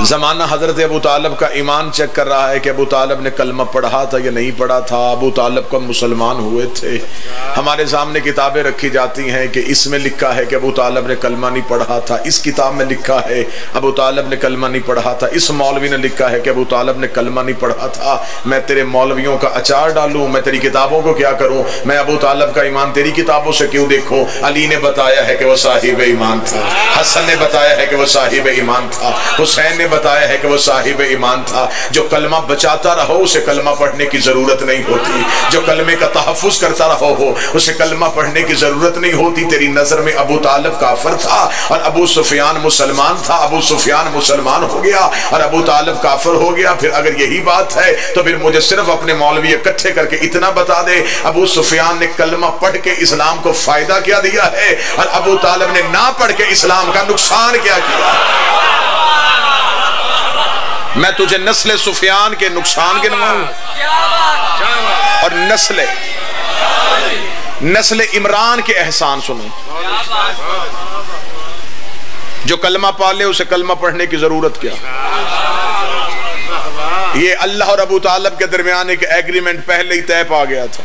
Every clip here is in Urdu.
زمانہ حضرت ابو طالب کا ایمان چیک کر رہا ہے کہ ابو طالب نے کلمہ پڑھا تھا یا نہیں پڑھا تھا، ابو طالب کب مسلمان ہوئے تھے۔ ہمارے سامنے کتابیں رکھی جاتی ہیں کہ اس میں لکھا ہے کہ ابو طالب نے کلمہ نہیں پڑھا تھا، اس کتاب میں لکھا ہے ابو طالب نے کلمہ نہیں پڑھا تھا، اس مولوی نے لکھا ہے کہ ابو طالب نے کلمہ نہیں پڑھا تھا۔ میں تیرے مولویوں کا اچار ڈالوں، میں تیری کتابوں کو کیا کروں؟ میں ابو طالب کا ایمان تیری کتابوں سے کیوں دیکھوں؟ علی نے بتایا ہے کہ وہ صاحب ایمان تھا، حسن نے بتایا ہے کہ وہ صاحب ایمان تھا، حسین نے بتایا ہے کہ وہ صاحب ایمان تھا۔ جو کلمہ بچاتا رہو اسے کلمہ پڑھنے کی ضرورت نہیں ہوتی، جو کلمے کا تحفظ کرتا رہو ہو اسے کلمہ پڑھنے کی ضرورت نہیں ہوتی۔ تیری نظر میں ابو طالب کافر تھا اور ابو سفیان مسلمان تھا، ابو سفیان مسلمان ہو گیا اور ابو طالب کافر ہو گیا۔ پھر اگر یہی بات ہے تو پھر مجھے صرف اپنے مولوی اکٹھے کر کے اتنا بتا دے، ابو سفیان نے کلمہ پڑھ کے اسلام کو فائدہ کیا دیا ہے اور ابو طالب نے نہ پڑھ کے اسلام کا نقصان کیا کیا۔ میں تجھے نسل سفیان کے نقصان گنواؤں اور نسل عمران کے احسان سنوں۔ جو کلمہ پالے اسے کلمہ پڑھنے کی ضرورت کیا؟ یہ اللہ اور ابو طالب کے درمیان ایک ایگریمنٹ پہلے ہی طے پا گیا تھا۔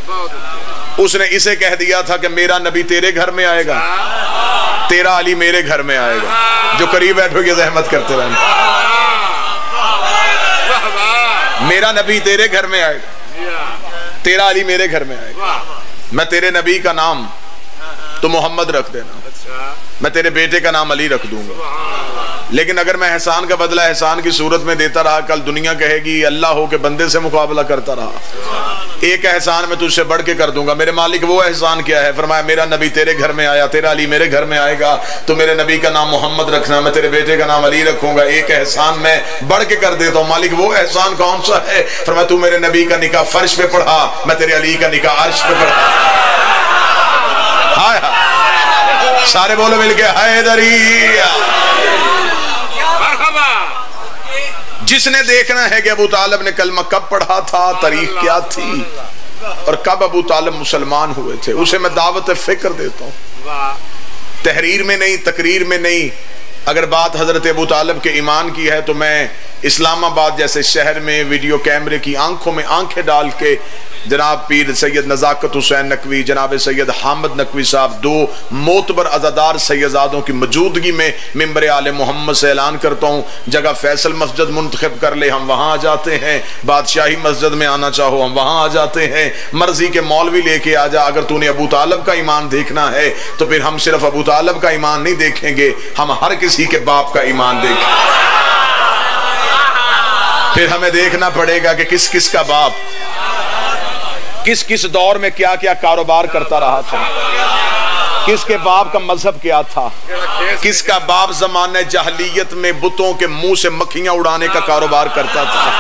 اس نے اسے کہہ دیا تھا کہ میرا نبی تیرے گھر میں آئے گا، تیرا علی میرے گھر میں آئے گا۔ جو قریب بیٹھو گے زحمت کرتے رہنا، میرا نبی تیرے گھر میں آئے گا، تیرا علی میرے گھر میں آئے گا۔ میں تیرے نبی کا نام تو محمد رکھ دینا، میں تیرے بیٹے کا نام علی رکھ دوں گا، لیکن اگر میں احسان کا بدلہ احسان کی صورت میں دیتا رہا، کل دنیا کہے گی اللہ ہو کے بندے سے مقابلہ کرتا رہا۔ ایک احسان میں تجھ سے بڑھ کے کر دوں گا۔ میرے مالک وہ احسان کیا ہے؟ فرمایا میرا نبی تیرے گھر میں آیا، تیرا علی میرے گھر میں آئے گا، تو میرے نبی کا نام محمد رکھنا، میں تیرے بیٹے کا نام علی رکھوں گا۔ ایک احسان میں بڑھ کے کر دیتا ہوں۔ مالک وہ احسان کون سا ہے؟ فرمایا تو میرے نبی کا نکاح فرش پہ پڑھا، میں تیرے علی کا نکاح عرش پہ پڑھا۔ ہائے ہائے، سارے بولو مل کے حیدری۔ جس نے دیکھنا ہے کہ ابو طالب نے کلمہ کب پڑھا تھا، تاریخ کیا تھی اور کب ابو طالب مسلمان ہوئے تھے، اسے میں دعوت فکر دیتا ہوں، تحریر میں نہیں، تقریر میں نہیں۔ اگر بات حضرت ابو طالب کے ایمان کی ہے تو میں اسلام آباد جیسے شہر میں ویڈیو کیمرے کی آنکھوں میں آنکھیں ڈال کے جناب پیر سید نزاکت حسین نقوی، جناب سید حامد نقوی صاحب، دو معتبر عزادار سیدزادوں کی موجودگی میں ممبر آل محمد سے اعلان کرتا ہوں، جگہ فیصل مسجد منتخب کر لے ہم وہاں آ جاتے ہیں، بادشاہی مسجد میں آنا چاہو ہم وہاں آ جاتے ہیں، مرضی کے مولوی لے کے آ جا۔ اگر تو نے ابو طالب کا ایمان دیکھنا ہے تو پھر ہم صرف ابو طالب کا ایمان نہیں دیکھیں گے، ہم ہر کسی کے باپ کا ایمان دیکھیں گے۔ پھر ہمیں دیکھنا پڑے گا کہ کس کس کا باپ کس کس دور میں کیا کیا کاروبار کرتا رہا تھا، کس کے باپ کا مذہب کیا تھا، کس کا باپ زمانہ جاہلیت میں بتوں کے منہ سے مکھیاں اڑانے کا کاروبار کرتا تھا،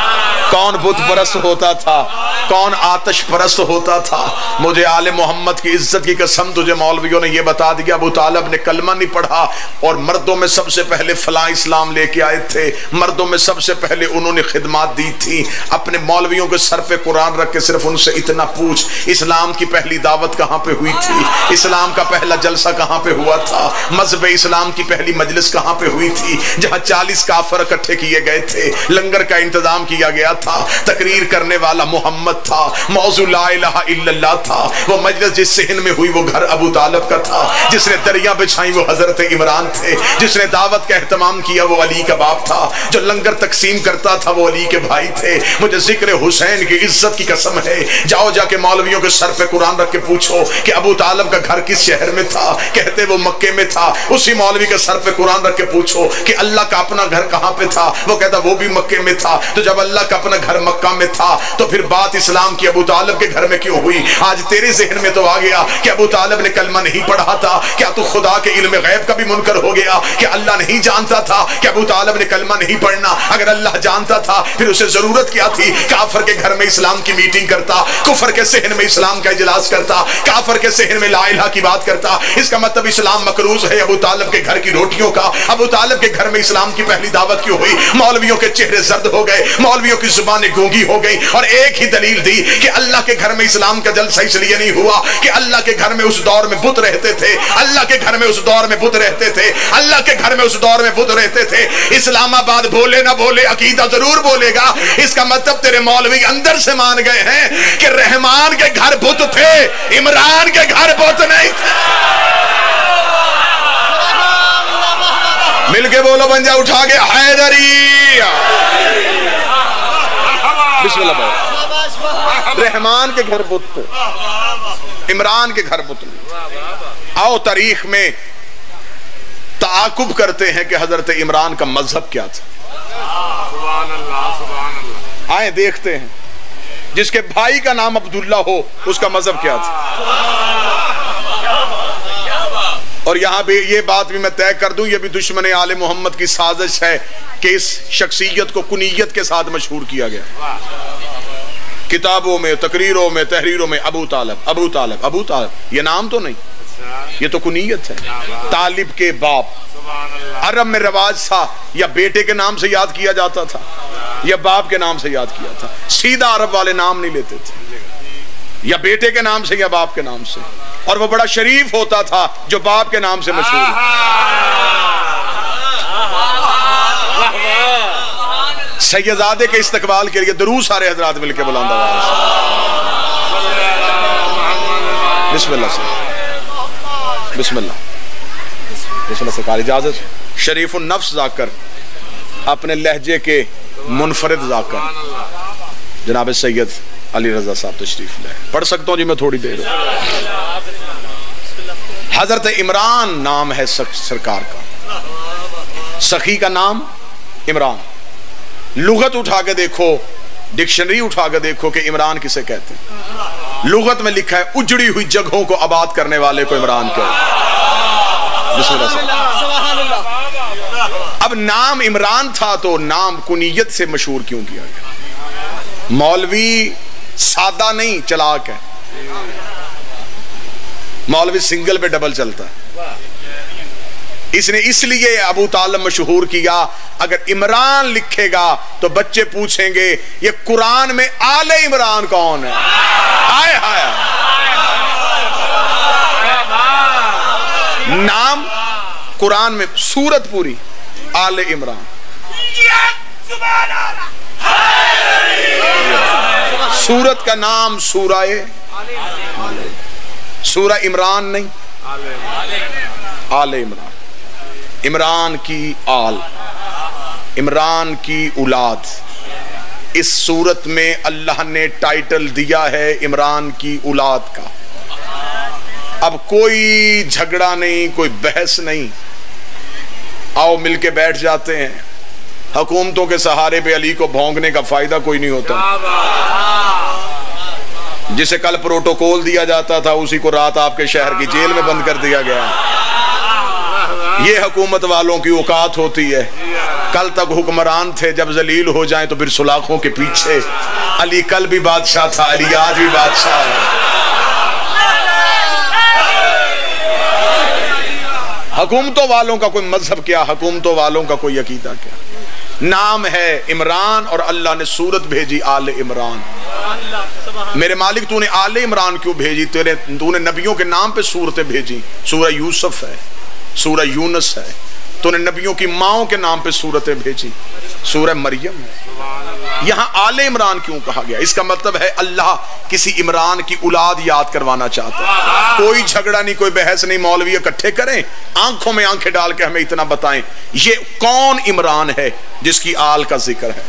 کون بت پرست ہوتا تھا، کون آتش پرست ہوتا تھا۔ مجھے آل محمد کی عزت کی قسم تجھے مولویوں نے یہ بتا دیا ابو طالب نے کلمہ نہیں پڑھا اور مردوں میں سب سے پہلے فلاں اسلام لے کے آئے تھے، مردوں میں سب سے پہلے انہوں نے خدمات دی تھی۔ اپنے مولویوں کے سر پہ قرآن رکھ کے صرف ان سے اتنا پوچھ، اسلام کی پہلی دعوت کہاں پہ ہوئی تھی، اسلام کا پہلا جلسہ کہاں پہ ہوا تھا، مذہب اسلام کی پہلی مجلس کہاں پہ ہوئی تھی جہاں 40 کافر اکٹھے کیے گئے تھے، لنگر کا انتظام کیا گیا تھا، تقریر کرنے والا محمد تھا، موضوع لا الہ الا اللہ تھا، وہ مجلس جس صحن میں ہوئی وہ گھر ابو طالب کا تھا، جس نے دریا بچھائیں وہ حضرت عمران تھے، جس نے دعوت کا اہتمام کیا وہ علی کا باپ تھا، جو لنگر تقسیم کرتا تھا وہ علی کے بھائی تھے۔ مجھے ذکر حسین کی عزت کی قسم ہے، جاؤ جا کے مولویوں کے سر پہ قرآن رکھ کے پوچھو کہ ابو طالب کا گھر کس شہر میں تھا، کہتے وہ مکے میں تھا۔ اسی مولوی کے سر پہ قرآن رکھ کے پوچھو کہ اللہ کا اپنا گھر کہاں پہ تھا، وہ کہتا وہ بھی مکے میں تھا۔ تو جب اللہ کا اپنا گھر مکہ میں تھا تو پھر بات اسلام کی ابو طالب کے گھر میں کیوں ہوئی؟ آج تیرے ذہن میں تو آ گیا کہ ابو طالب نے کلمہ نہیں پڑھا تھا، کیا تو خدا کے علم غیب کا بھی منکر ہو گیا کہ اللہ نہیں جانتا تھا کہ ابو طالب نے کلمہ نہیں پڑھنا؟ اگر اللہ جانتا تھا پھر اسے ضرورت کیا تھی کافر کے گھر میں اسلام کی میٹنگ کرتا، کفر کے صحن میں اسلام کا اجلاس کرتا، کافر کے صحن میں لا الہ کی بات کرتا، ہوگا، اس کا مطلب اسلام مقروض ہے ابو طالب کے گھر کی روٹیوں کا۔ ابو طالب کے گھر میں اسلام کی پہلی دعوت کیوں ہوئی؟ مولویوں کے چہرے زرد ہو گئے، مولویوں کی زبانیں گونگی ہو گئی، اور ایک ہی دلیل دی کہ اللہ کے گھر میں اسلام کا جلسہ اس لیے نہیں ہوا کہ اللہ کے گھر میں اس دور میں بت رہتے تھے، اللہ کے گھر میں اس دور میں بت رہتے تھے، اللہ کے گھر میں اس دور میں بت رہتے تھے۔ اسلام آباد بولے نہ بولے، عقیدہ ضرور بولے گا۔ اس کا مطلب تیرے مولوی اندر سے مان گئے ہیں کہ رحمان کے گھر بت تھے، عمران کے گھر بت نہیں تھے۔ مل کے بولو بن جا اٹھا کے حیدری، بسم اللہ بھائی۔ رحمان کے گھر بت تھے، عمران کے گھر بت نہیں۔ آؤ تاریخ میں تعاقب کرتے ہیں کہ حضرت عمران کا مذہب کیا تھا۔ آئیں دیکھتے ہیں، جس کے بھائی کا نام عبداللہ ہو اس کا مذہب کیا تھا۔ اور یہاں بھی یہ بات بھی میں طے کر دوں، یہ بھی دشمن آل محمد کی سازش ہے کہ اس شخصیت کو کنیت کے ساتھ مشہور کیا گیا، کتابوں میں، تقریروں میں، تحریروں میں ابو طالب ابو طالب ابو طالب۔ یہ نام تو نہیں، یہ تو کنیت ہے۔ طالب کے باپ، عرب میں رواج تھا یا بیٹے کے نام سے یاد کیا جاتا تھا یا باپ کے نام سے یاد کیا تھا، سیدھا عرب والے نام نہیں لیتے تھے، یا بیٹے کے نام سے یا باپ کے نام سے۔ اور وہ بڑا شریف ہوتا تھا جو باپ کے نام سے مشہور ہے۔ سیدزادے کے استقبال کے لیے درود سارے حضرات مل کے بلند آواز بسم اللہ سے، بسم اللہ، بسم اللہ سے کار اجازت۔ شریف النفس ذاکر، اپنے لہجے کے منفرد ذاکر جناب سید علی رضا صاحب تشریف لائے۔ پڑھ سکتا ہوں جی میں تھوڑی دیر؟ حضرت عمران نام ہے سرکار کا، سخی کا نام عمران۔ لغت اٹھا کے دیکھو، ڈکشنری اٹھا کے دیکھو کہ عمران کسے کہتے ہیں۔ لغت میں لکھا ہے اجڑی ہوئی جگہوں کو آباد کرنے والے کو عمران کہتے ہیں۔ بسم اللہ سے۔ اب نام عمران تھا تو نام کنیت سے مشہور کیوں کیا گیا؟ مولوی سادہ نہیں، چلاک ہے۔ مولوی سنگل پہ ڈبل چلتا ہے۔ اس نے اس لیے ابو طالب مشہور کیا۔ اگر عمران لکھے گا تو بچے پوچھیں گے یہ قرآن میں آل عمران کون ہے؟ ہائے ہائے، نام قرآن میں سورت پوری آل عمران۔ سورت کا نام سورہ عمران نہیں، آل عمران۔ عمران کی آل، عمران کی اولاد۔ اس صورت میں اللہ نے ٹائٹل دیا ہے عمران کی اولاد کا۔ اب کوئی جھگڑا نہیں، کوئی بحث نہیں، آؤ مل کے بیٹھ جاتے ہیں۔ حکومتوں کے سہارے پہ علی کو بھونکنے کا فائدہ کوئی نہیں ہوتا۔ جسے کل پروٹوکول دیا جاتا تھا اسی کو رات آپ کے شہر کی جیل میں بند کر دیا گیا۔ یہ حکومت والوں کی اوقات ہوتی ہے۔ کل تک حکمران تھے، جب ذلیل ہو جائیں تو پھر سلاخوں کے پیچھے۔ علی کل بھی بادشاہ تھا، علی آج بھی بادشاہ ہے۔ حکومتوں والوں کا کوئی مذہب کیا، حکومتوں والوں کا کوئی عقیدہ کیا؟ نام ہے عمران اور اللہ نے سورت بھیجی آل عمران۔ میرے مالک تو نے آل عمران کیوں بھیجی؟ تو نے نبیوں کے نام پہ سورتیں بھیجی۔ سورہ یوسف ہے، سورہ یونس ہے۔ تو نے نبیوں کی ماؤں کے نام پہ سورتیں بھیجی، سورہ مریم ہے۔ یہاں آل عمران کیوں کہا گیا؟ اس کا مطلب ہے اللہ کسی عمران کی اولاد یاد کروانا چاہتا ہے۔ کوئی جھگڑا نہیں، کوئی بحث نہیں، مولوی اکٹھے کریں، آنکھوں میں آنکھیں ڈال کے ہمیں اتنا بتائیں یہ کون عمران ہے جس کی آل کا ذکر ہے۔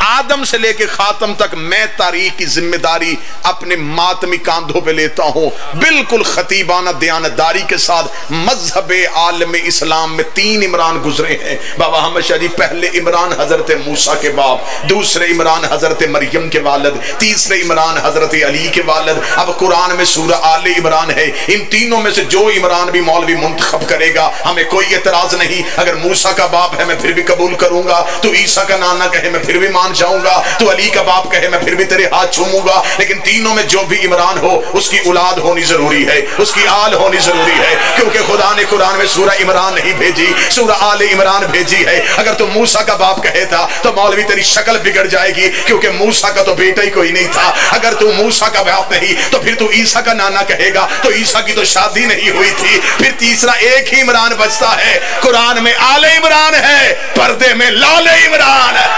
آدم سے لے کے خاتم تک میں تاریخ کی ذمہ داری اپنے ماتمی کاندھوں پہ لیتا ہوں، بالکل خطیبانہ دیانتداری کے ساتھ۔ مذہب عالم اسلام میں 3 عمران گزرے ہیں بابا احمد شاہ جی۔ پہلے عمران حضرت موسیٰ کے باپ، دوسرے دوسرے عمران حضرت مریم کے والد، تیسرے عمران حضرت علی کے والد۔ اب قرآن میں سورہ آل عمران ہے، ان تینوں میں سے جو عمران بھی مولوی منتخب کرے گا ہمیں کوئی اعتراض نہیں۔ اگر موسیٰ کا باپ ہے میں پھر بھی قبول کروں گا، تو عیسیٰ کا نانا کہے میں پھر بھی مان جاؤں گا، تو علی کا باپ کہے میں پھر بھی تیرے ہاتھ چوموں گا، لیکن تینوں میں جو بھی عمران ہو اس کی اولاد ہونی ضروری ہے، اس کی آل ہونی ضروری ہے، کیونکہ خدا نے قرآن میں سورہ عمران نہیں بھیجی، سورہ آل عمران بھیجی ہے۔ اگر تو موسیٰ کا باپ کہے تھا تو مولوی تیری شکل بگڑ جائے گی، کیونکہ موسیٰ کا تو بیٹا ہی کوئی نہیں تھا۔ اگر تو موسیٰ کا باپ نہیں تو پھر تو عیسیٰ کا نانا کہے گا، تو عیسیٰ کی تو شادی نہیں ہوئی تھی۔ پھر تیسرا ایک ہی عمران بچتا ہے، قرآن میں آل عمران ہے، پردے میں لال عمران ہے۔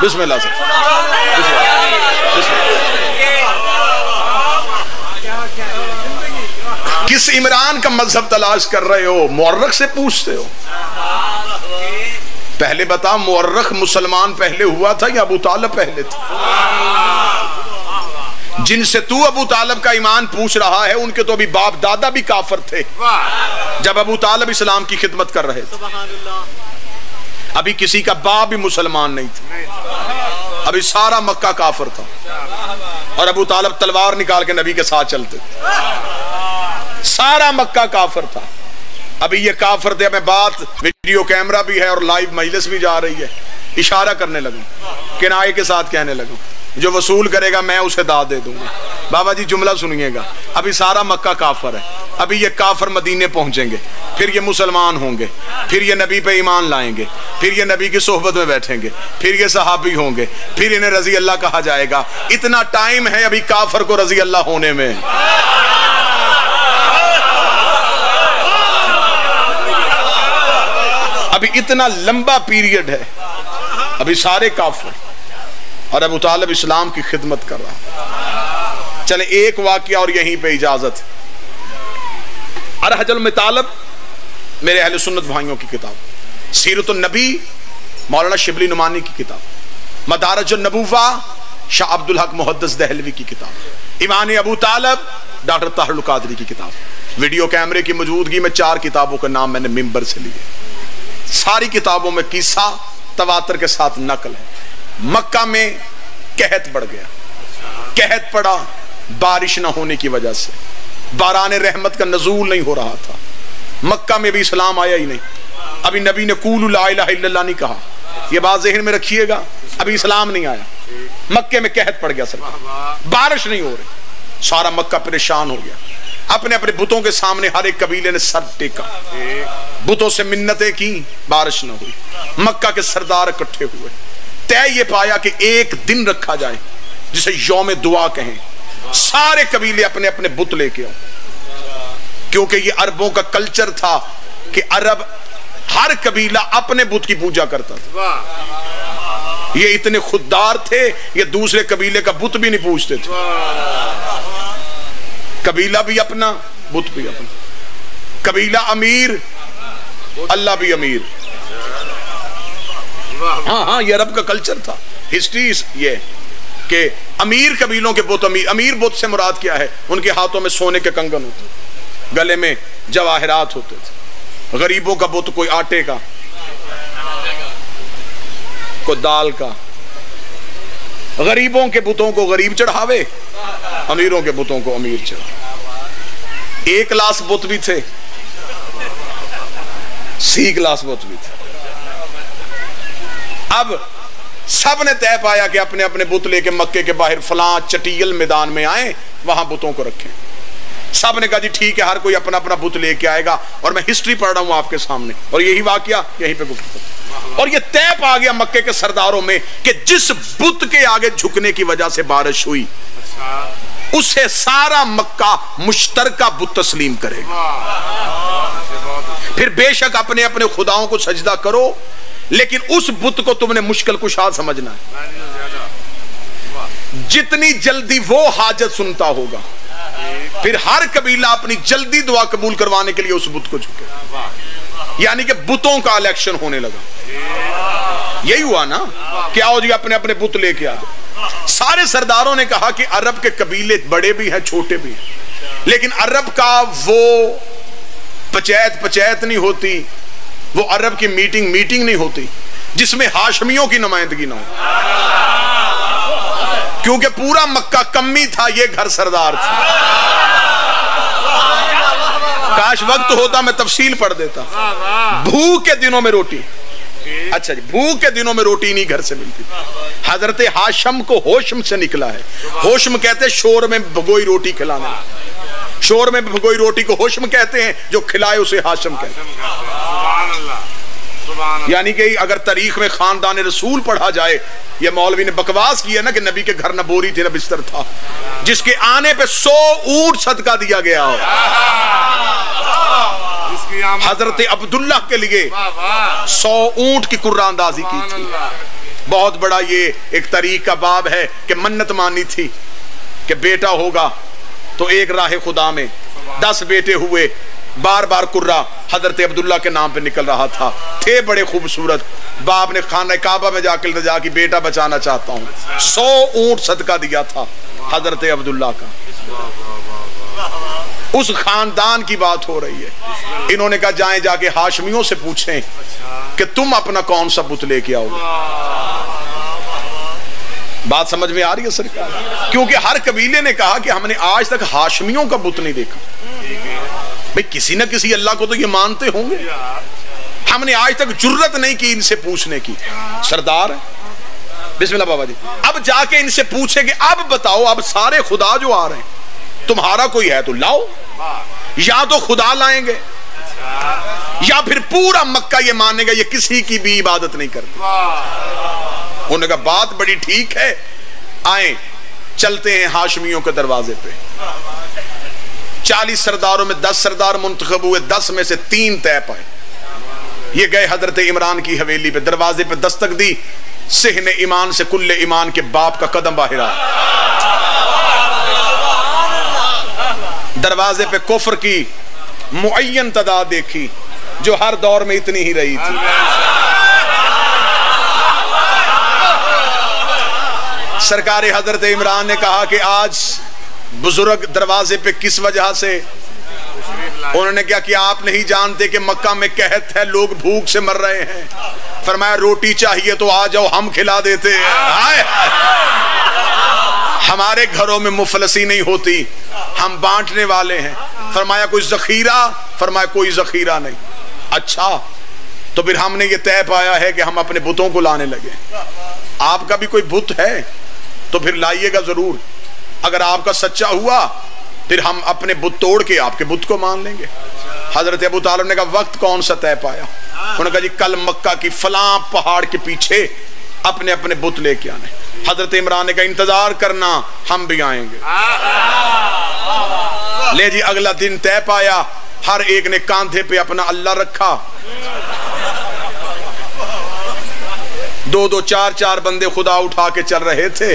بسم اللہ سے کس عمران کا مذہب تلاش کر رہے ہو؟ مورخ سے پوچھتے ہو؟ پہلے بتا، مورخ مسلمان پہلے ہوا تھا یا ابو طالب پہلے تھا؟ جن سے تو ابو طالب کا ایمان پوچھ رہا ہے ان کے تو ابھی باپ دادا بھی کافر تھے جب ابو طالب اسلام کی خدمت کر رہے تھے۔ ابھی کسی کا باپ بھی مسلمان نہیں تھا، ابھی سارا مکہ کافر تھا، اور ابو طالب تلوار نکال کے نبی کے ساتھ چلتے تھے۔ سارا مکہ کافر تھا، ابھی یہ کافر تھے۔ میں بات، ویڈیو کیمرہ بھی ہے اور لائیو مجلس بھی جا رہی ہے، اشارہ کرنے لگوں، کنائے کے ساتھ کہنے لگوں، جو وصول کرے گا میں اسے داد دے دوں گا۔ بابا جی جملہ سنیے گا، ابھی سارا مکہ کافر ہے، ابھی یہ کافر مدینے پہنچیں گے، پھر یہ مسلمان ہوں گے، پھر یہ نبی پہ ایمان لائیں گے، پھر یہ نبی کی صحبت میں بیٹھیں گے، پھر یہ صحابی ہوں گے، پھر انہیں رضی اللہ کہا جائے گا۔ اتنا ٹائم ہے ابھی کافر کو رضی اللہ ہونے میں۔ ابھی اتنا لمبا پیریڈ ہے، ابھی سارے کافر، اور ابو طالب اسلام کی خدمت کر رہا۔ چلے ایک واقعہ اور یہیں پہ اجازت۔ ارحج المطالب میرے اہل سنت بھائیوں کی کتاب، سیرت النبی مولانا شبلی نعمانی کی کتاب، مدارج النبوہ شاہ عبدالحق محدث دہلوی کی کتاب، ایمان ابو طالب ڈاکٹر طاہر القادری کی کتاب۔ ویڈیو کیمرے کی موجودگی میں 4 کتابوں کا نام میں نے ممبر سے لیے۔ ساری کتابوں میں قصہ تواتر کے ساتھ نقل ہے۔ مکہ میں قحط بڑھ گیا، قحط پڑا بارش نہ ہونے کی وجہ سے، باران رحمت کا نزول نہیں ہو رہا تھا۔ مکہ میں بھی اسلام آیا ہی نہیں، ابھی نبی نے قولوا لا الہ الا اللہ نہیں کہا، یہ بات ذہن میں رکھیے گا، ابھی اسلام نہیں آیا۔ مکہ میں قحط پڑ گیا، سرکار بارش نہیں ہو رہی، سارا مکہ پریشان ہو گیا۔ اپنے اپنے بتوں کے سامنے ہر ایک قبیلے نے سر ٹیکا، بتوں سے منتیں کی، بارش نہ ہوئی۔ مکہ کے سردار اکٹھے ہوئے، طے یہ پایا کہ ایک دن رکھا جائے جسے یوم دعا کہیں، سارے قبیلے اپنے اپنے بت لے کے آؤ، کیونکہ یہ عربوں کا کلچر تھا کہ عرب ہر قبیلہ اپنے بت کی پوجا کرتا تھا۔ یہ اتنے خوددار تھے، یہ دوسرے قبیلے کا بت بھی نہیں پوجتے تھے، قبیلہ بھی اپنا بت بھی اپنا، قبیلہ امیر اللہ بھی امیر۔ ہاں یہ عرب کا کلچر تھا، ہسٹری یہ کہ امیر قبیلوں کے بت امیر بت سے مراد کیا ہے؟ ان کے ہاتھوں میں سونے کے کنگن ہوتے، گلے میں جواہرات ہوتے تھے۔ غریبوں کا بت کوئی آٹے کا، کوئی دال کا، غریبوں کے بتوں کو غریب چڑھاوے، امیروں کے بتوں کو امیر چڑھاوے۔ ایک کلاس بت بھی تھے، سی کلاس بت بھی تھے۔ اب سب نے طے پایا کہ اپنے اپنے بت لے کے مکے کے باہر فلاں چٹیل میدان میں آئیں، وہاں بتوں کو رکھیں۔ سب نے کہا جی ٹھیک ہے، ہر کوئی اپنا اپنا بت لے کے آئے گا، اور میں ہسٹری پڑھ رہا ہوں آپ کے سامنے، اور یہی واقعہ یہیں پہ گفتگو۔ اور یہ طے پا گیا مکے کے سرداروں میں کہ جس بت کے آگے جھکنے کی وجہ سے بارش ہوئی اسے سارا مکہ مشترکہ بت تسلیم کرے گا۔ پھر بے شک اپنے اپنے خداؤں کو سجدہ کرو، لیکن اس بت کو تم نے مشکل کشا سمجھنا ہے۔ جتنی جلدی وہ حاجت سنتا ہوگا، پھر ہر قبیلہ اپنی جلدی دعا قبول کروانے کے لیے اس بت کو جھکے، یعنی کہ بتوں کا الیکشن ہونے لگا۔ یہی ہوا نا کہ آؤ جی اپنے اپنے بت لے کے آ جائے۔ سارے سرداروں نے کہا کہ عرب کے قبیلے بڑے بھی ہیں چھوٹے بھی ہیں، لیکن عرب کا وہ پچیت نہیں ہوتی، وہ عرب کی میٹنگ نہیں ہوتی جس میں ہاشمیوں کی نمائندگی نہ ہو، کیونکہ پورا مکہ کمی تھا، یہ گھر سردار تھا۔ کاش وقت ہوتا میں تفصیل پڑھ دیتا۔ بھوک کے دنوں میں روٹی، اچھا جی، بھوک کے دنوں میں روٹی نہیں گھر سے ملتی۔ حضرت ہاشم کو ہوشم سے نکلا ہے، ہوشم کہتے ہیں شور میں بھگوئی روٹی کھلانا، شور میں بھگوئی روٹی کو ہوشم کہتے ہیں، جو کھلائے اسے ہاشم کہتے ہیں۔ یعنی کہ اگر تاریخ میں خاندان رسول پڑھا جائے، یہ مولوی نے بکواس کیا نا کہ نبی کے گھر نہ بوری تھی نہ بستر تھا، جس کے آنے پہ 100 اونٹ صدقہ دیا گیا ہو۔ حضرت عبداللہ کے لیے 100 اونٹ کی قرآن اندازی کی تھی۔ بہت بڑا یہ ایک طریق کا باب ہے کہ منت مانی تھی کہ بیٹا ہوگا تو ایک راہ خدا میں 10 بیٹے ہوئے، بار بار قرہ حضرت عبداللہ کے نام پہ نکل رہا تھا، تھے بڑے خوبصورت۔ باپ نے خانہ کعبہ میں جا کے التجا کی، بیٹا بچانا چاہتا ہوں۔ 100 اونٹ صدقہ دیا تھا حضرت عبداللہ کا۔ اس خاندان کی بات ہو رہی ہے۔ انہوں نے کہا جائیں جا کے ہاشمیوں سے پوچھیں کہ تم اپنا کون سا بت لے کے آؤ گے۔ بات سمجھ میں آ رہی ہے سرکار؟ کیونکہ ہر قبیلے نے کہا کہ ہم نے آج تک ہاشمیوں کا بت نہیں دیکھا۔ بھئی کسی نہ کسی اللہ کو تو یہ مانتے ہوں گے، ہم نے آج تک جرت نہیں کی ان سے پوچھنے کی۔ سردار بسم اللہ بابا جی، اب جا کے ان سے پوچھے کہ اب بتاؤ، اب سارے خدا جو آ رہے ہیں تمہارا کوئی ہے تو لاؤ، یا تو خدا لائیں گے یا پھر پورا مکہ یہ مانے گا یہ کسی کی بھی عبادت نہیں کرتا۔ انہوں نے کہا بات بڑی ٹھیک ہے، آئیں چلتے ہیں ہاشمیوں کے دروازے پہ۔ 40 سرداروں میں 10 سردار منتخب ہوئے، 10 میں سے 3 طے پائے۔ یہ گئے حضرت عمران کی حویلی پہ، دروازے پہ دستک دی، صحن ایمان سے کل ایمان کے باپ کا قدم باہر آیا۔ دروازے پہ کفر کی معین تعداد دیکھی جو ہر دور میں اتنی ہی رہی تھی۔ سرکار حضرت عمران نے کہا کہ آج بزرگ دروازے پہ کس وجہ سے؟ انہوں نے کہا کہ آپ نہیں جانتے کہ مکہ میں قحط ہے، لوگ بھوک سے مر رہے ہیں۔ فرمایا روٹی چاہیے تو آ جاؤ، ہم کھلا دیتے ہیں۔ ہمارے گھروں میں مفلسی نہیں ہوتی، ہم بانٹنے والے ہیں۔ فرمایا کوئی ذخیرہ؟ فرمایا کوئی ذخیرہ نہیں۔ اچھا تو پھر ہم نے یہ طے پایا ہے کہ ہم اپنے بتوں کو لانے لگے۔ آپ کا بھی کوئی بت ہے تو پھر لائیے گا ضرور، اگر آپ کا سچا ہوا پھر ہم اپنے بت توڑ کے آپ کے بت کو مان لیں گے۔ حضرت ابو طالب نے کہا وقت کون سا طے پایا؟ انہوں نے کہا جی کل مکہ کی فلاں پہاڑ کے پیچھے اپنے اپنے بت لے کے آنے۔ حضرت عمران نے کہا انتظار کرنا، ہم بھی آئیں گے۔ لے جی اگلا دن طے پایا، ہر ایک نے کاندھے پہ اپنا اللہ رکھا، 2-2 4-4 بندے خدا اٹھا کے چل رہے تھے۔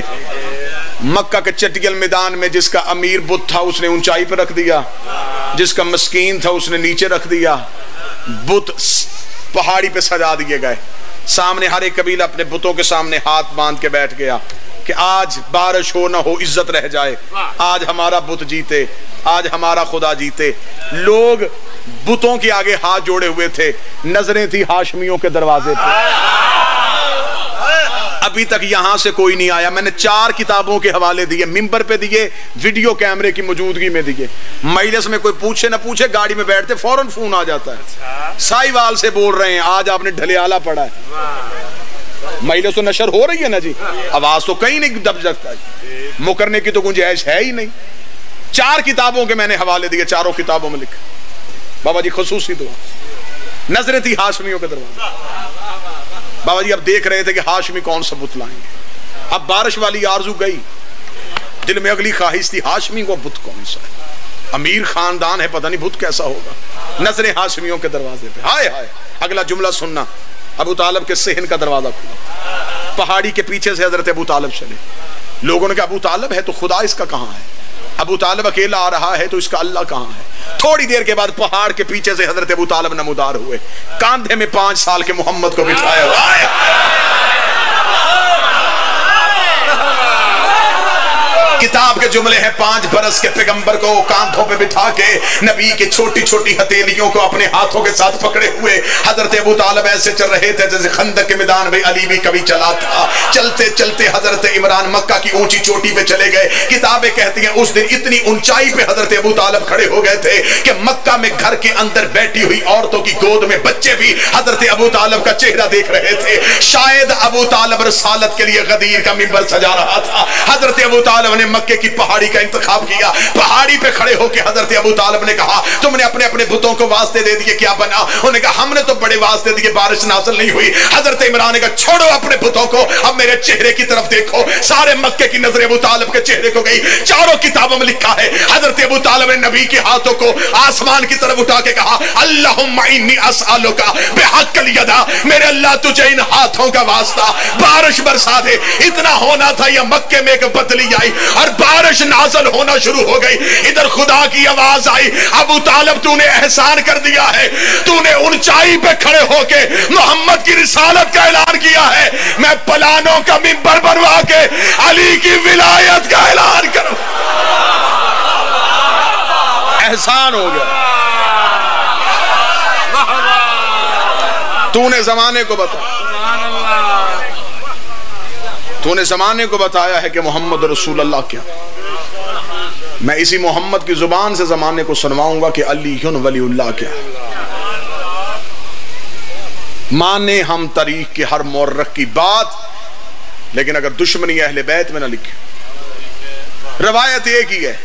مکہ کے چٹگل میدان میں جس کا امیر بت تھا اس نے اونچائی پہ رکھ دیا، جس کا مسکین تھا اس نے نیچے رکھ دیا۔ بت پہاڑی پہ سجا دیے گئے، سامنے ہر ایک قبیلہ اپنے بتوں کے سامنے ہاتھ باندھ کے بیٹھ گیا کہ آج بارش ہو نہ ہو عزت رہ جائے، آج ہمارا بت جیتے، آج ہمارا خدا جیتے۔ لوگ بتوں کے آگے ہاتھ جوڑے ہوئے تھے، نظریں تھی ہاشمیوں کے دروازے پہ۔ ابھی تک یہاں سے کوئی نہیں آیا۔ میں نے 4 کتابوں کے حوالے دیے، ممبر پہ دیے، ویڈیو کیمرے کی موجودگی میں دیے۔ مجلس میں کوئی پوچھے نہ پوچھے، گاڑی میں بیٹھتے فوراً فون آ جاتا ہے، سائی وال سے بول رہے ہیں آج آپ نے ڈھلیالہ پڑھا ہے۔ مجلس تو نشر ہو رہی ہے نا جی، آواز تو کہیں نہیں دب جاتا ہے، مکرنے کی تو گنجائش ہے ہی نہیں۔ 4 کتابوں کے میں نے حوالے دیے، 4 کتابوں میں لکھا بابا جی خصوصی دعا، نظریں تھی ہاشمیوں کے دروازے۔ بابا جی اب دیکھ رہے تھے کہ ہاشمی کون سا بت لائیں گے۔ اب بارش والی آرزو گئی، دل میں اگلی خواہش تھی ہاشمی کو بت کون سا ہے، امیر خاندان ہے پتہ نہیں بت کیسا ہوگا۔ نظریں ہاشمیوں کے دروازے پہ، ہائے ہائے اگلا جملہ سننا۔ ابو طالب کے صحن کا دروازہ کھلا، پہاڑی کے پیچھے سے حضرت ابو طالب چلے۔ لوگوں نے کہا ابو طالب ہے تو خدا اس کا کہاں ہے؟ ابو طالب اکیلا آ رہا ہے تو اس کا اللہ کہاں ہے؟ تھوڑی دیر کے بعد پہاڑ کے پیچھے سے حضرت ابو طالب نمودار ہوئے، کاندھے میں 5 سال کے محمد کو بٹھایا ہوا۔ کتاب کے جملے ہیں 5 برس کے پیغمبر کو کاندھوں پہ بٹھا کے نبی کے چھوٹی چھوٹی ہتھیلیوں کو اپنے ہاتھوں کے ساتھ پکڑے ہوئے حضرت ابو طالب ایسے چل رہے تھے جیسے خندق کے میدان میں علی بھی کبھی چلا تھا. چلتے چلتے حضرت عمران مکہ کی اونچی چوٹی پہ چلے گئے. کتابیں کہتی ہیں اس دن اتنی اونچائی پہ حضرت ابو طالب کھڑے ہو گئے تھے کہ مکہ میں گھر کے اندر بیٹھی ہوئی عورتوں کی گود میں بچے بھی حضرت ابو طالب کا چہرہ دیکھ رہے تھے. شاید ابو طالب رسالت کے لیے غدیر کا منبر سجا رہا تھا. حضرت ابو طالب نے مکے کی پہاڑی کا انتخاب کیا. پہاڑی پہ کھڑے ہو کے حضرت ابو طالب نے کہا تم نے اپنے اپنے بتوں کو واسطے دے دیے کیا بنا؟ انہوں نے کہا ہم نے تو بڑے واسطے دیے بارش نازل نہیں ہوئی. حضرت عمران نے کہا چھوڑو اپنے بتوں کو اب میرے چہرے کی طرف دیکھو. سارے مکے کی نظر ابو طالب کے چہرے کو گئی. چاروں کتابوں میں لکھا ہے حضرت ابو طالب نے نبی کے ہاتھوں کو آسمان کی طرف اٹھا کے کہا اللہم انی اسألک بحق الیدا، میرے اللہ تجھے ان ہاتھوں کا واسطہ بارش برسا دے. اتنا ہونا تھا یا مکے میں ایک بدلی آئی اور بارش نازل ہونا شروع ہو گئی. ادھر خدا کی آواز آئی ابو طالب تو نے احسان کر دیا ہے، تو نے اونچائی پہ کھڑے ہو کے محمد کی رسالت کا اعلان کیا ہے. میں پلانوں کا منبر بنوا کے علی کی ولایت کا اعلان کروں. احسان ہو گیا. تو نے زمانے کو بتایا، تو نے زمانے کو بتایا ہے کہ محمد رسول اللہ کیا. میں اسی محمد کی زبان سے زمانے کو سنواؤں گا کہ علی ولی اللہ کیا. مانے ہم تاریخ کے ہر مورخ کی بات، لیکن اگر دشمنی اہل بیت میں نہ لکھے. روایت ایک ہی ہے،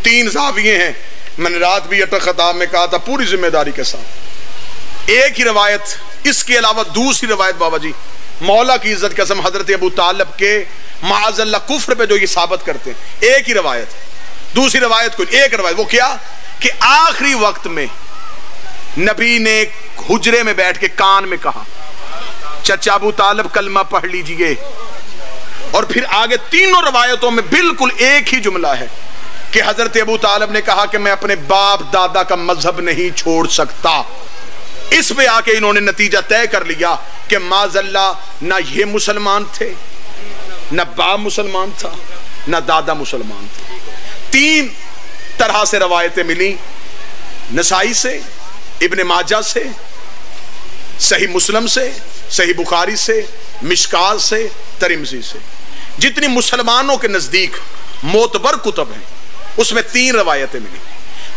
3 زاویے ہیں. میں نے رات بھی اٹک خطاب میں کہا تھا پوری ذمہ داری کے ساتھ ایک ہی روایت. اس کے علاوہ دوسری روایت بابا جی مولا کی عزت قسم حضرت ابو طالب کے معاذ اللہ کفر پہ جو یہ ثابت کرتے ہیں ایک ہی روایت. دوسری روایت کوئی ایک روایت، وہ کیا کہ آخری وقت میں نبی نے حجرے میں بیٹھ کے کان میں کہا چچا ابو طالب کلمہ پڑھ لیجئے. اور پھر آگے تینوں روایتوں میں بالکل ایک ہی جملہ ہے کہ حضرت ابو طالب نے کہا کہ میں اپنے باپ دادا کا مذہب نہیں چھوڑ سکتا. اس پہ آ کے انہوں نے نتیجہ طے کر لیا کہ معاذ اللہ نہ یہ مسلمان تھے، نہ باپ مسلمان تھا، نہ دادا مسلمان تھا. 3 طرح سے روایتیں ملی، نسائی سے، ابن ماجہ سے، صحیح مسلم سے، صحیح بخاری سے، مشکات سے، ترمذی سے. جتنی مسلمانوں کے نزدیک معتبر کتب ہیں اس میں 3 روایتیں ملی.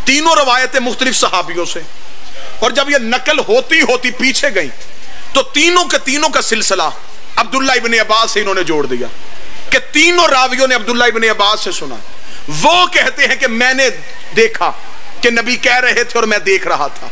تینوں روایتیں مختلف صحابیوں سے. اور جب یہ نقل ہوتی ہوتی پیچھے گئی تو تینوں کے تینوں کا سلسلہ عبداللہ ابن عباس سے انہوں نے جوڑ دیا کہ تینوں راویوں نے عبداللہ ابن عباس سے سنا. وہ کہتے ہیں کہ میں نے دیکھا کہ نبی کہہ رہے تھے اور میں دیکھ رہا تھا.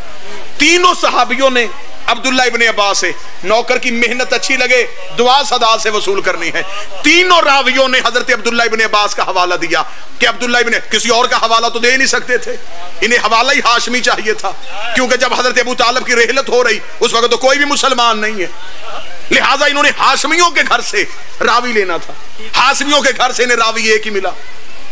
تینوں صحابیوں نے عبداللہ ابن عباس سے، نوکر کی محنت اچھی لگے دعا صدا سے وصول کرنی ہے. تینوں راویوں نے حضرت عبداللہ ابن عباس کا حوالہ دیا کہ عبداللہ ابن، کسی اور کا حوالہ تو دے ہی نہیں سکتے تھے، انہیں حوالہ ہی ہاشمی چاہیے تھا کیونکہ جب حضرت ابو طالب کی رحلت ہو رہی اس وقت تو کوئی بھی مسلمان نہیں ہے، لہٰذا انہوں نے ہاشمیوں کے گھر سے راوی لینا تھا. ہاشمیوں کے گھر سے انہیں راوی ایک ہی ملا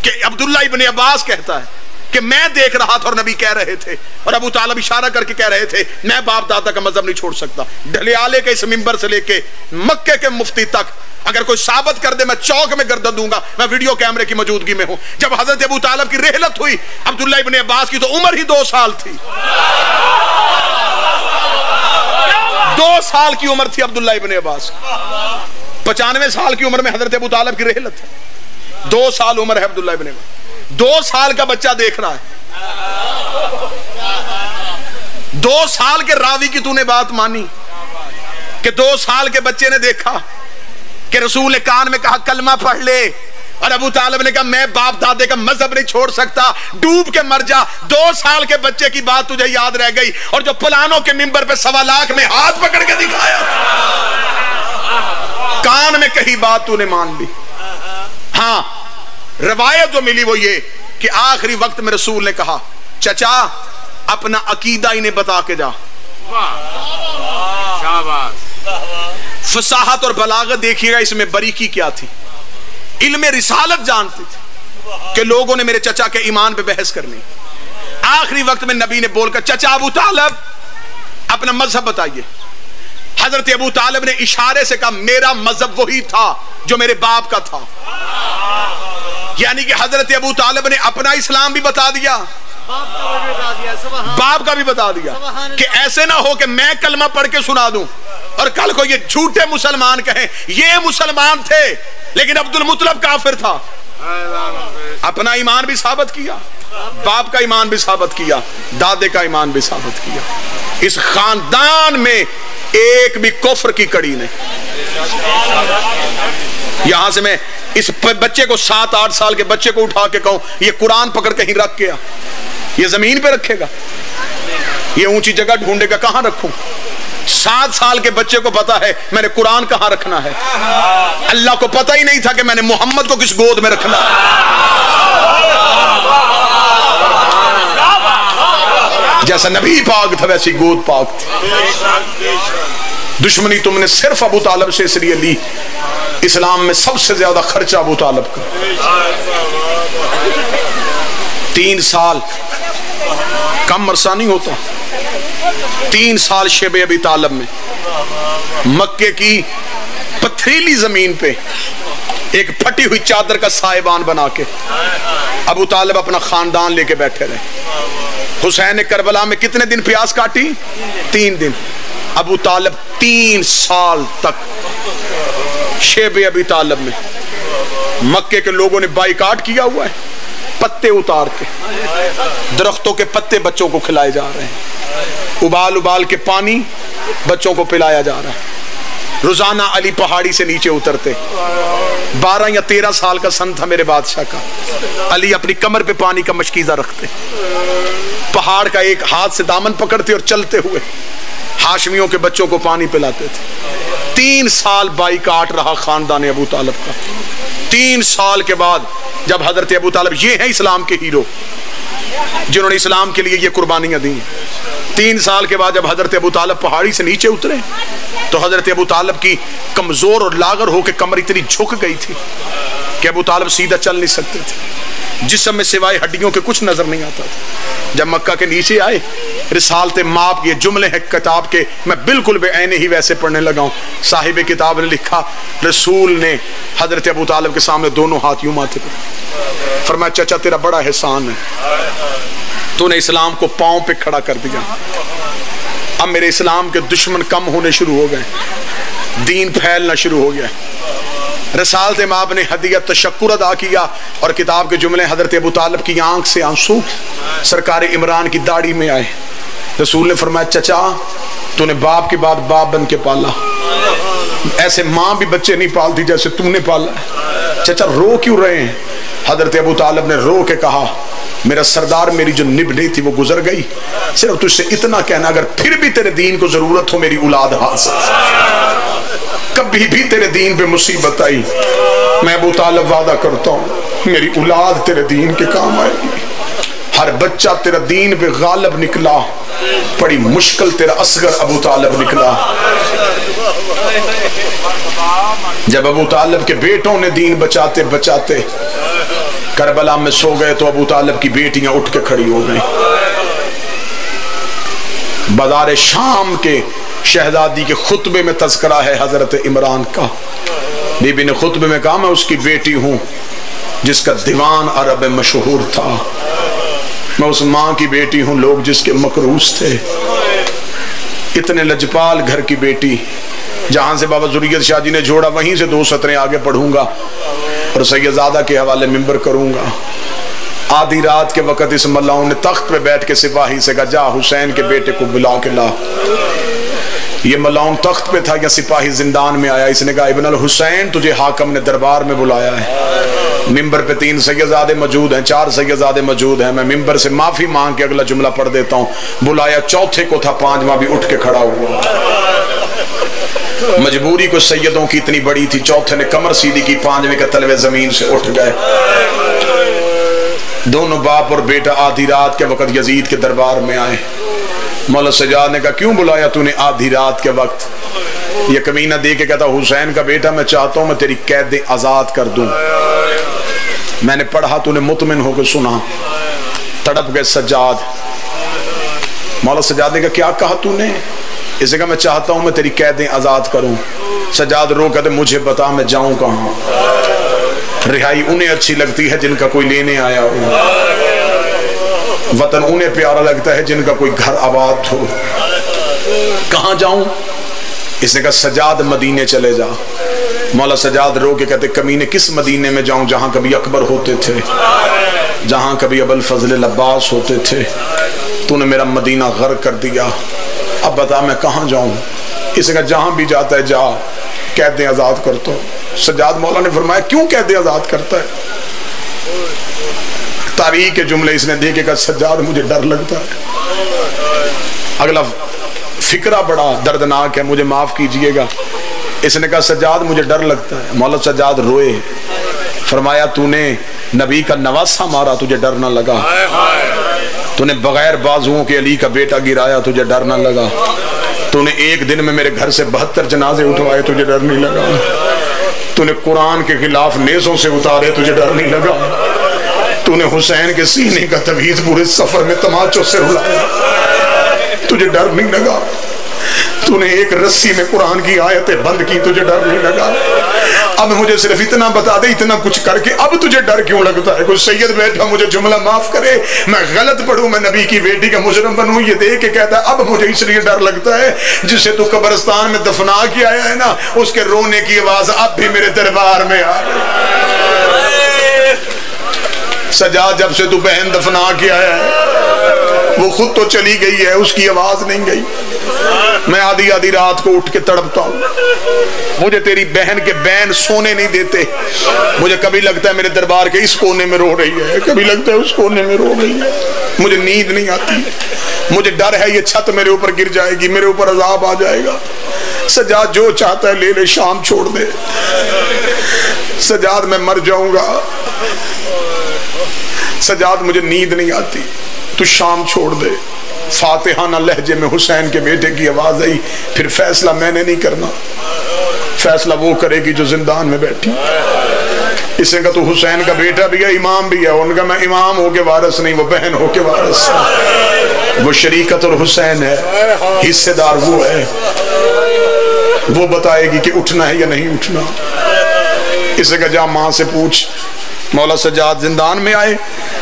کہ عبداللہ ابن عباس کہتا ہے کہ میں دیکھ رہا تھا اور نبی کہہ رہے تھے، اور ابو طالب اشارہ کر کے کہہ رہے تھے میں باپ دادا کا مذہب نہیں چھوڑ سکتا. ڈھلیالے کے اس منبر سے لے کے مکے کے مفتی تک اگر کوئی ثابت کر دے میں چوک میں گردن دوں گا. میں ویڈیو کیمرے کی موجودگی میں ہوں. جب حضرت ابو طالب کی رحلت ہوئی عبداللہ ابن عباس کی تو عمر ہی 2 سال تھی. 2 سال کی عمر تھی عبداللہ ابن عباس. 95 سال کی عمر میں حضرت ابو طالب کی رحلت ہے. 2 سال عمر ہے عبداللہ ابن عباس. 2 سال کا بچہ دیکھ رہا ہے. 2 سال کے راوی کی تو نے بات مانی کہ 2 سال کے بچے نے دیکھا کہ رسول نے کان میں کہا کلمہ پڑھ لے، اور ابو طالب نے کہا میں باپ دادے کا مذہب نہیں چھوڑ سکتا، ڈوب کے مر جا. 2 سال کے بچے کی بات تجھے یاد رہ گئی اور جو پلانوں کے منبر پہ 1.25 لاکھ میں ہاتھ پکڑ کے دکھایا کان میں کہی بات تو نے مان لی. ہاں روایت جو ملی وہ یہ کہ آخری وقت میں رسول نے کہا چچا اپنا عقیدہ انہیں بتا کے جا. فصاحت اور بلاغت دیکھیے گا اس میں باریکی کیا تھی. علم رسالت جانتے تھے کہ لوگوں نے میرے چچا کے ایمان پہ بحث کرنی. آخری وقت میں نبی نے بول کر چچا ابو طالب اپنا مذہب بتائیے. حضرت ابو طالب نے اشارے سے کہا میرا مذہب وہی تھا جو میرے باپ کا تھا. یعنی کہ حضرت ابو طالب نے اپنا اسلام بھی بتا دیا، باپ کا بھی بتا دیا کہ ایسے نہ ہو کہ میں کلمہ پڑھ کے سنا دوں اور کل کو یہ جھوٹے مسلمان کہیں یہ مسلمان تھے لیکن عبد المطلب کافر تھا۔ اپنا ایمان بھی ثابت کیا، باپ کا ایمان بھی ثابت کیا، دادے کا ایمان بھی ثابت کیا۔ اس خاندان میں ایک بھی کفر کی کڑی نہیں۔ یہاں سے میں اس بچے کو 7-8 سال کے بچے کو اٹھا کے کہوں یہ قرآن پکڑ کہیں رکھ کے یہ زمین پہ رکھے گا؟ یہ اونچی جگہ ڈھونڈے گا، کہاں رکھوں؟ 7 سال کے بچے کو پتا ہے میں نے قرآن کہاں رکھنا ہے۔ اللہ کو پتہ ہی نہیں تھا کہ میں نے محمد کو کس گود میں رکھنا ہے۔ جیسا نبی پاک تھا ویسی گود پاک تھی۔ دشمنی تم نے صرف ابو طالب سے اس لیے لی، اسلام میں سب سے زیادہ خرچہ ابو طالب کا۔ 3 سال کم عرصہ نہیں ہوتا، 3 سال شیب ابی طالب میں مکے کی پتھریلی زمین پہ ایک پھٹی ہوئی چادر کا سائبان بنا کے ابو طالب اپنا خاندان لے کے بیٹھے رہے۔ حسین نے کربلا میں کتنے دن پیاس کاٹی؟ 3 دن۔ ابو طالب 3 سال تک شیب ابی طالب میں مکے کے لوگوں نے بائیکاٹ کیا ہوا ہے، پتے اتار کے درختوں کے پتے بچوں کو کھلائے جا رہے ہیں، ابال ابال کے پانی بچوں کو پلایا جا رہا ہے۔ روزانہ علی پہاڑی سے نیچے اترتے، 12 یا 13 سال کا سن تھا میرے بادشاہ کا، علی اپنی کمر پہ پانی کا مشکیزہ رکھتے، پہاڑ کا ایک ہاتھ سے دامن پکڑتے اور چلتے ہوئے ہاشمیوں کے بچوں کو پانی پلاتے تھے۔ 3 سال بائیکاٹ رہا خاندان ابو طالب کا۔ 3 سال کے بعد جب حضرت ابو طالب یہ ہیں اسلام کے ہیرو جنہوں نے اسلام کے لیے یہ قربانیاں دی، 3 سال کے بعد جب حضرت ابو طالب پہاڑی سے نیچے اترے تو حضرت ابو طالب کی کمزور اور لاغر ہو کے کمر اتنی جھک گئی تھی کہ ابو طالب سیدھا چل نہیں سکتے تھے، جسم میں سوائے ہڈیوں کے کچھ نظر نہیں آتا تھا۔ جب مکہ کے نیچے آئے، رسالت ماب یہ جملے ہیں کتاب کے، میں بالکل بے عین ہی ویسے پڑھنے لگا ہوں۔ صاحب کتاب نے لکھا رسول نے حضرت ابو طالب کے سامنے دونوں ہاتھ یوں ماتھے پر فرمایا چچا تیرا بڑا احسان ہے، تو نے اسلام کو پاؤں پہ کھڑا کر دیا، اب میرے اسلام کے دشمن کم ہونے شروع ہو گئے، دین پھیلنا شروع ہو گیا۔ رسالت ماب نے ہدیہ تشکر ادا کیا اور کتاب کے جملے حضرت ابو طالب کی آنکھ سے آنسو سرکار عمران کی داڑھی میں آئے۔ رسول نے فرمایا چچا تو نے باپ کے بعد باپ بن کے پالا، ایسے ماں بھی بچے نہیں پالتی جیسے تم نے پالا ہے، چچا رو کیوں رہے ہیں؟ حضرت ابو طالب نے رو کے کہا میرا سردار میری جو نبھنی تھی وہ گزر گئی، صرف تجھ سے اتنا کہنا اگر پھر بھی تیرے دین کو ضرورت ہو میری اولاد حاصل، کبھی بھی تیرے دین پہ مصیبت آئی میں ابو طالب وعدہ کرتا ہوں میری اولاد تیرے دین کے کام آئے گی۔ ہر بچہ تیرا دین پہ غالب نکلا، بڑی مشکل تیرا اصغر ابو طالب نکلا۔ جب ابو طالب کے بیٹوں نے دین بچاتے بچاتے کربلا میں سو گئے تو ابو طالب کی بیٹیاں اٹھ کے کھڑی ہو گئیں۔ بازار شام کے شہزادی کے خطبے میں تذکرہ ہے حضرت عمران کا، بی بی نے خطبے میں کہا میں اس کی بیٹی ہوں جس کا دیوان عرب مشہور تھا، میں اس ماں کی بیٹی ہوں لوگ جس کے مکروس تھے، اتنے لجپال گھر کی بیٹی، جہاں سے بابا ذریت شاہ جی نے جوڑا وہیں سے 2 سطریں آگے پڑھوں گا اور سیدزادہ کے حوالے منبر کروں گا۔ آدھی رات کے وقت اس ملاؤں نے تخت پہ بیٹھ کے سپاہی سے کہا جا حسین کے بیٹے کو بلا کے لا۔ یہ ملاؤں تخت پہ تھا یا سپاہی زندان میں آیا، اس نے کہا ابن الحسین تجھے حاکم نے دربار میں بلایا ہے۔ ممبر پہ 3 سیدزادے موجود ہیں، 4 سیدزادے موجود ہیں، میں ممبر سے معافی مانگ کے اگلا جملہ پڑھ دیتا ہوں، بلایا چوتھے کو تھا، 5واں بھی اٹھ کے کھڑا ہوا۔ مجبوری کو سیدوں کی اتنی بڑی تھی، چوتھے نے کمر سیدھی کی، 5ویں کے تلوے زمین سے اٹھ گئے۔ دونوں باپ اور بیٹا آدھی رات کے وقت یزید کے دربار میں آئے۔ مولا سجاد نے کہا کیوں بلایا تو نے آدھی رات کے وقت؟ یہ کمینہ دے کے کہتا حسین کا بیٹا میں چاہتا ہوں میں تیری قید آزاد کر دوں۔ میں نے پڑھا تو نے مطمئن ہو کے سنا، تڑپ گئے سجاد۔ مولا سجاد نے کہا کیا کہا تو نے؟ اسے کہا میں چاہتا ہوں میں تیری قیدیں آزاد کروں۔ سجاد رو کہتے مجھے بتا میں جاؤں کہاں؟ رہائی انہیں اچھی لگتی ہے جن کا کوئی لینے آیا ہو، وطن انہیں پیارا لگتا ہے جن کا کوئی گھر آباد ہو۔ کہاں جاؤں؟ اس نے کہا سجاد مدینے چلے جا۔ مولا سجاد رو کے کہتے کمینے کس مدینے میں جاؤں جہاں کبھی اکبر ہوتے تھے، جہاں کبھی ابو الفضل العباس ہوتے تھے، تو نے میرا مدینہ غرق کر دیا، اب بتا میں کہاں جاؤں؟ اس نے کہا جہاں بھی جاتا ہے جا، قیدیں آزاد کرتا ہوں۔ سجاد مولا نے فرمایا کیوں قیدیں آزاد کرتا ہے؟ تاریخ کے جملے اس نے دیکھے کہا سجاد مجھے ڈر لگتا ہے۔ اگلا فکرہ بڑا دردناک ہے، مجھے معاف کیجئے گا۔ اس نے کہا سجاد مجھے ڈر لگتا ہے۔ مولا سجاد روئے، فرمایا تو نے نبی کا نواسہ مارا، تجھے ڈر نہ لگا؟ تو نے بغیر بازوؤں کے علی کا بیٹا گرایا، تجھے ڈر نہ لگا؟ تو نے ایک دن میں میرے گھر سے 72 جنازے اٹھوائے، تجھے ڈر نہیں لگا؟ تو نے قرآن کے خلاف نیزوں سے اتارے، تجھے ڈر نہیں لگا؟ تو نے حسین کے سینے کا تویز پورے سفر میں تماچوں سے اڑایا، تجھے ڈر نہیں لگا؟ تو نے ایک رسی میں قرآن کی آیتیں بند کی، تجھے ڈر نہیں لگا؟ اب مجھے صرف اتنا بتا دے، اتنا کچھ کر کے اب تجھے ڈر کیوں لگتا ہے؟ کوئی سید بیٹھا مجھے جملہ معاف کرے، میں غلط پڑھوں، میں نبی کی بیٹی کا مجرم بنوں، یہ دیکھ کے کہتا ہے اب مجھے اس لیے ڈر لگتا ہے جسے تو قبرستان میں دفنا کے آیا ہے نا، اس کے رونے کی آواز اب بھی میرے دربار میں آ رہی۔ سجاد جب سے تو بہن دفنا کے آیا ہے، وہ خود تو چلی گئی ہے، اس کی آواز نہیں گئی۔ میں آدھی آدھی رات کو اٹھ کے تڑپتا ہوں، مجھے تیری بہن کے بین سونے نہیں دیتے، مجھے کبھی لگتا ہے میرے دربار کے اس کونے میں رو رہی ہے، کبھی لگتا ہے اس کونے میں رو رہی ہے، مجھے نیند نہیں آتی، مجھے ڈر ہے یہ چھت میرے اوپر گر جائے گی، میرے اوپر عذاب آ جائے گا۔ سجاد جو چاہتا ہے لے لے، شام چھوڑ دے۔ سجاد میں مر جاؤں گا، سجاد مجھے نیند نہیں آتی، تو شام چھوڑ دے۔ فاتحانہ لہجے میں حسین کے بیٹے کی آواز آئی، پھر فیصلہ میں نے نہیں کرنا، فیصلہ وہ کرے گی جو زندان میں بیٹھی۔ اس نے کہا تو حسین کا بیٹا بھی ہے، امام بھی ہے؟ ان کا میں امام ہو کے وارث نہیں، وہ بہن ہو کے وارث ہے، وہ شریکت اور حسین ہے، حصے دار وہ ہے، وہ بتائے گی کہ اٹھنا ہے یا نہیں اٹھنا۔ اس نے کہا جا ماں سے پوچھ۔ مولا سجاد زندان میں آئے،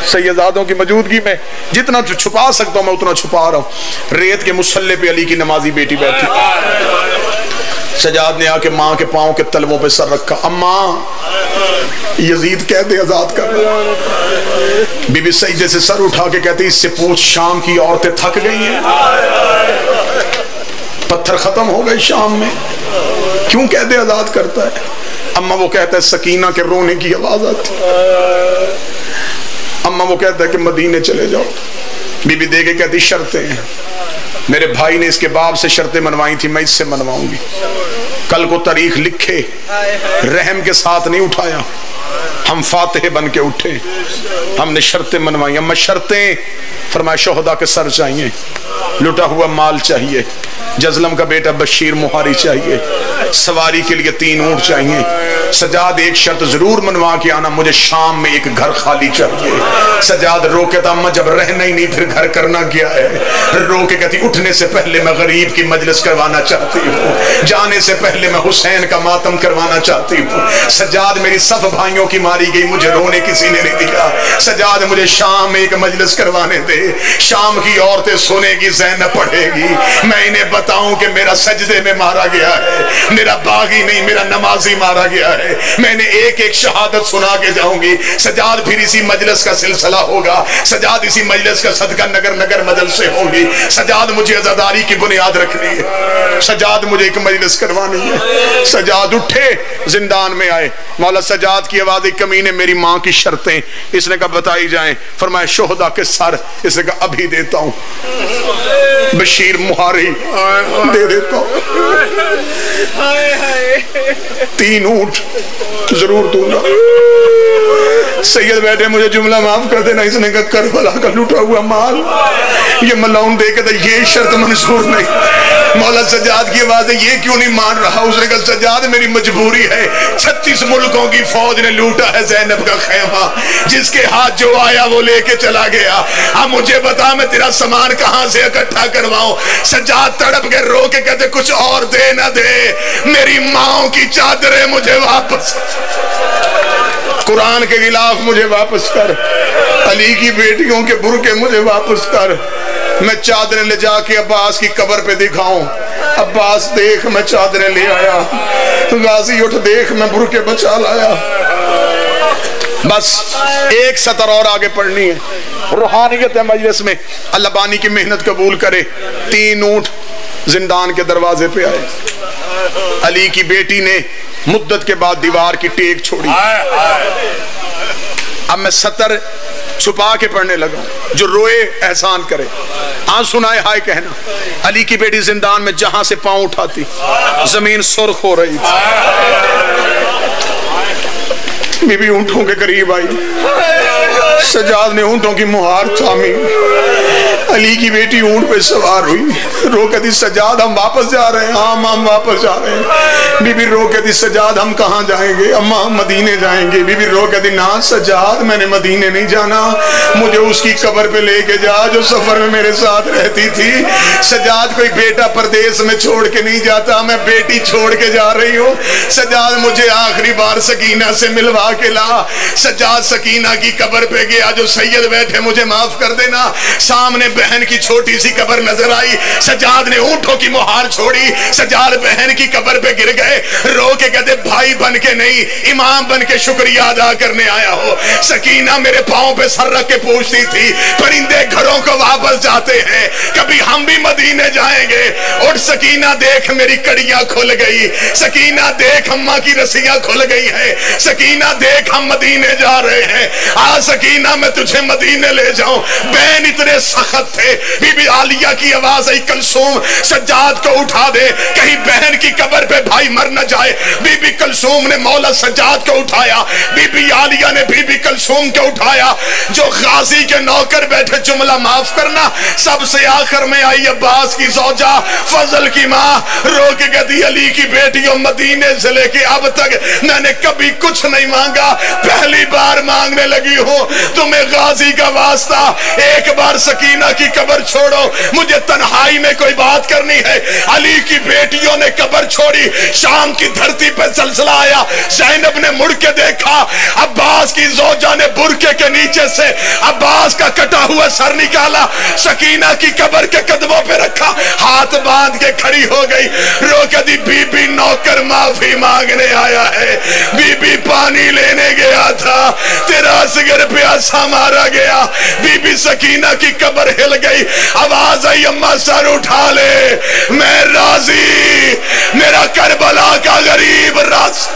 سیدزادوں کی موجودگی میں جتنا چھپا سکتا ہوں میں اتنا چھپا رہا ہوں۔ ریت کے مصلے پہ علی کی نمازی بیٹی بیٹھی، سجاد نے آ کے ماں کے پاؤں کے تلووں پہ سر رکھا، اماں یزید قید آزاد کر رہا۔ بی بی سجدے سے سر اٹھا کے کہتی اس سے پوچھ شام کی عورتیں تھک گئی ہیں، پتھر ختم ہو گئے شام میں، کیوں قید آزاد کرتا ہے؟ اماں وہ کہتا ہے سکینہ کے رونے کی آواز آتی، اماں وہ کہتا ہے کہ مدینے چلے جاؤ۔ بی بی دے کے کہتی شرطیں ہیں، میرے بھائی نے اس کے باپ سے شرطیں منوائی تھی، میں اس سے منواؤں گی، کل کو تاریخ لکھے، رحم کے ساتھ نہیں اٹھایا، ہم فاتح بن کے اٹھے، ہم نے شرطیں منوائی۔ اما شرطیں؟ فرمایا شہداء کے سر چاہیے، لٹا ہوا مال چاہیے، جزلم کا بیٹا بشیر مہاری چاہیے، سواری کے لیے 3 اونٹ چاہیے۔ سجاد ایک شرط ضرور منوا کے آنا، مجھے شام میں ایک گھر خالی چاہیے۔ سجاد رو کے تھا جب رہنا ہی نہیں پھر گھر کرنا کیا ہے؟ رو کے کہتی اٹھنے سے پہلے میں غریب کی مجلس کروانا چاہتی ہوں، جانے سے پہلے میں حسین کا ماتم کروانا چاہتی ہوں۔ سجاد میری صف بھائیوں کی ماری گئی، مجھے رونے کسی نے نہیں دیا۔ سجاد مجھے شام میں ایک مجلس کروانے دے، شام کی عورتیں سنے گی، زینب پڑھے گی، میں انہیں بتاؤں کہ میرا سجدے میں مارا گیا ہے، میرا باغی نہیں میرا نمازی مارا گیا ہے، میں نے ایک ایک شہادت سنا کے جاؤں گی۔ سجاد پھر اسی مجلس کا سلسلہ ہوگا، سجاد اسی مجلس کا صدقہ نگر نگر مجلسیں ہوں گی۔ سجاد مجھے عزاداری کی بنیاد رکھنی ہے، سجاد مجھے ایک مجلس کروانی ہے۔ سجاد اٹھے، زندان میں آئے، مولا سجاد کی آواز کمینے میری ماں کی شرطیں، اس نے کہا بتائی جائیں۔ فرمایا شہداء کے سر، اس نے کہا ابھی دیتا ہوں، بشیر مہاری دے دیتا ہوں، 3 اونٹ ضرور دوں گا۔ سید بیٹھے مجھے جملہ معاف کر دینا، اس نے کہا کربلا کا لوٹا ہوا مال یہ ملاؤن دے کے یہ شرط منظور نہیں۔ مولا سجاد کی آواز ہے یہ کیوں نہیں مان رہا؟ اس نے کہا سجاد میری مجبوری ہے، 36 ملکوں کی فوج نے لوٹا ہے زینب کا خیمہ، جس کے ہاتھ جو آیا وہ لے کے چلا گیا، اب مجھے بتا میں تیرا سامان کہاں سے اکٹھا کرواؤں؟ سجاد تڑپ کے رو کے کہتے کچھ اور دے نہ دے، میری ماں کی چادریں مجھے واپس، قرآن کے خلاف مجھے واپس کر، علی کی بیٹیوں کے برقع مجھے واپس کر، میں چادریں لے جا کے عباس کی قبر پہ دکھاؤں، عباس دیکھ میں چادریں لے آیا، غازی اٹھ دیکھ میں برقع بچا لایا۔ بس ایک سطر اور آگے پڑھنی ہے، روحانیت مجلس میں اللہ بانی کی محنت قبول کرے۔ 3 اونٹ زندان کے دروازے پہ آئے، علی کی بیٹی نے مدت کے بعد دیوار کی ٹیک چھوڑی۔ اب میں سطر چھپا کے پڑھنے لگا، جو روئے احسان کرے، آنسو نائے ہائے کہنا۔ علی کی بیٹی زندان میں جہاں سے پاؤں اٹھاتی زمین سرخ ہو رہی تھی۔ بی بی اونٹوں کے قریب آئی، سجاد نے اونٹوں کی مہار تھامی، علی کی بیٹی اونٹ پہ سوار ہوئی، رو کہتی سجاد ہم واپس جا رہے ہیں۔ ہاں ہم واپس جا رہے ہیں۔ بی بی رو کہتی سجاد ہم کہاں جائیں گے؟ اماں ہم مدینے جائیں گے۔ بی بی رو کہتی نا سجاد میں نے مدینے نہیں جانا، مجھے اس کی قبر پہ لے کے جا جو سفر میں میرے ساتھ رہتی تھی۔ سجاد کوئی بیٹا پردیس میں چھوڑ کے نہیں جاتا، میں بیٹی چھوڑ کے جا رہی ہوں۔ سجاد مجھے آخری بار سکینہ سے ملوا کے لا۔ سجاد سکینہ کی قبر پہ گیا، جو سید بیٹھے مجھے معاف کر دینا۔ سامنے بہن کی چھوٹی سی قبر نظر آئی، سجاد نے اونٹوں کی مہار چھوڑی، سجاد بہن کی قبر پہ گر گئے، رو کے کہتے بھائی بن کے نہیں امام بن کے شکریہ ادا کرنے آیا ہو۔ سکینہ میرے پاؤں پہ سر رکھ کے پوچھتی تھی پرندے گھروں کو واپس جاتے ہیں، کبھی ہم بھی مدینے جائیں گے۔ اور سکینہ دیکھ میری کڑیاں کھل گئی، سکینہ دیکھ اماں کی رسیاں کھل گئی ہیں، سکینہ دیکھ ہم مدینے جا رہے ہیں، آ سکینہ میں تجھے مدینے لے جاؤں۔ بہن اتنے سخت تھے، بی بی عالیہ کی آواز آئی کلثوم سجاد کو اٹھا دے، کہیں بہن کی قبر پہ بھائی مر نہ جائے۔ بی بی کلثوم نے مولا سجاد کو اٹھایا، بی بی عالیہ نے بی بی کلثوم کو اٹھایا۔ جو غازی کے نوکر بیٹھے جملہ معاف کرنا، سب سے آخر میں آئی عباس کی زوجہ فضل کی ماں، رو کے کہتی علی کی بیٹیوں مدینے سے لے کے اب تک میں نے کبھی کچھ نہیں مانگا، پہلی بار مانگنے لگی ہوں تمہیں غازی کا واسطہ، ایک بار سکینہ کی قبر چھوڑو، مجھے تنہائی میں کوئی بات کرنی ہے۔ علی کی بیٹیوں نے قبر چھوڑی، شام کی دھرتی پہ زلزلہ آیا، زینب نے مڑ کے دیکھا، عباس کی زوجہ نے برقعے کے نیچے سے عباس کا کٹا ہوا سر نکالا، سکینہ کی قبر کے قدموں پہ رکھا، ہاتھ باندھ کے کھڑی ہو گئی، رو کے دی بی بی نوکر معافی مانگنے آیا ہے، بی بی پانی لینے گیا تھا، تیرا اصغر پیاسا مارا گیا۔ بی بی سکینہ کی قبر ہل گئی، آواز آئی اماں سر اٹھا لے، میں راضی، میرا کربلا کا غریب راضی۔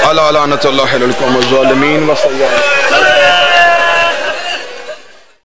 اللہ لعنت اللہ علی القوم الظالمین و صلی اللہ